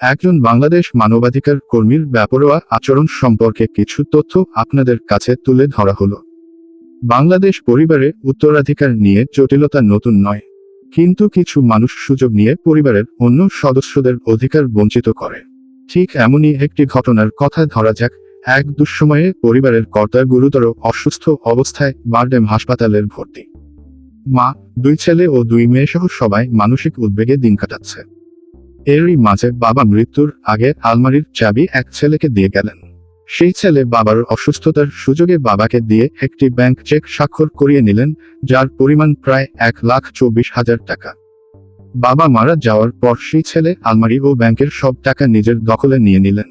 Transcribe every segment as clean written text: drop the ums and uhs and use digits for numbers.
একজন বাংলাদেশ মানবাধিকার কর্মীর বেপরোয়া আচরণ সম্পর্কে কিছু তথ্য আপনাদের কাছে তুলে ধরা হলো। বাংলাদেশ পরিবারে উত্তরাধিকার নিয়ে জটিলতা নতুন নয়, কিন্তু কিছু মানুষ সুযোগ নিয়ে পরিবারের অন্য সদস্যদের অধিকার বঞ্চিত করে। ঠিক এমনই একটি ঘটনার কথা ধরা যাক। এক দুঃসময়ে পরিবারের কর্তা গুরুতর অসুস্থ অবস্থায় বারডেম হাসপাতালের ভর্তি। মা, 2 ছেলে ও 2 মেয়ে সহ সবাই মানসিক উদ্বেগে দিন কাটাচ্ছে। এরই মাঝে বাবা মৃত্যুর আগে আলমারির চাবি এক ছেলেকে দিয়ে গেলেন। সেই ছেলে বাবার অসুস্থতার সুযোগে বাবাকে দিয়ে একটি ব্যাংক চেক স্বাক্ষর করিয়ে নিলেন, যার পরিমাণ প্রায় 1,24,000 টাকা। বাবা মারা যাওয়ার পর সেই ছেলে আলমারি ও ব্যাংকের সব টাকা নিজের দখলে নিয়ে নিলেন।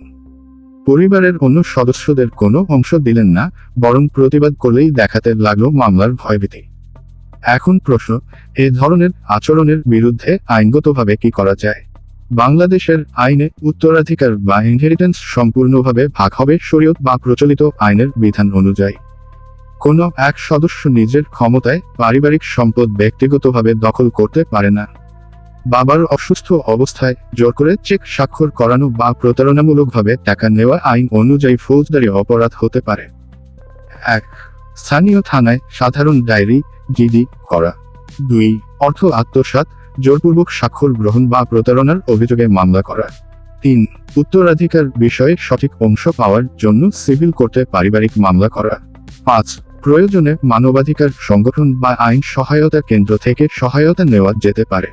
পরিবারের অন্য সদস্যদের কোনো অংশ দিলেন না, বরং প্রতিবাদ করলেই দেখাতে লাগলো মামলার ভয়ভীতি। এখন প্রশ্ন, এ ধরনের আচরণের বিরুদ্ধে আইনগতভাবে কি করা যায়? বাংলাদেশের আইনে উত্তরাধিকার বা ইনহেরিটেন্স সম্পূর্ণভাবে ভাগ হবে শরীয়ত বা প্রচলিত আইনের বিধান অনুযায়ী। কোনো এক সদস্য নিজের ক্ষমতায় পারিবারিক সম্পদ ব্যক্তিগতভাবে দখল করতে পারে না। বাবার অসুস্থ অবস্থায় জোর করে চেক স্বাক্ষর করানো বা প্রতারণামূলকভাবে টাকা নেওয়া আইন অনুযায়ী ফৌজদারি অপরাধ হতে পারে। 1. স্থানীয় থানায় সাধারণ ডায়েরি জিডি করা। 2. অর্থ আত্মসাৎ, জোরপূর্বক স্বাক্ষর গ্রহণ বা প্রতারণার অভিযোগে মামলা করা। 3. উত্তরাধিকার বিষয়ে সঠিক অংশ পাওয়ার জন্য সিভিল কোর্টে পারিবারিক মামলা করা। 5. প্রয়োজনে মানবাধিকার সংগঠন বা আইন সহায়তা কেন্দ্র থেকে সহায়তা নেওয়া যেতে পারে।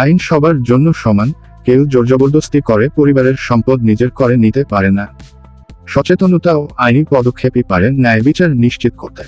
আইন সবার জন্য সমান, কেউ জোরজবরদস্তি করে পরিবারের সম্পদ নিজের করে নিতে পারে না। সচেতনতা ও আইনি পদক্ষেপই পারে ন্যায় বিচার নিশ্চিত করতে।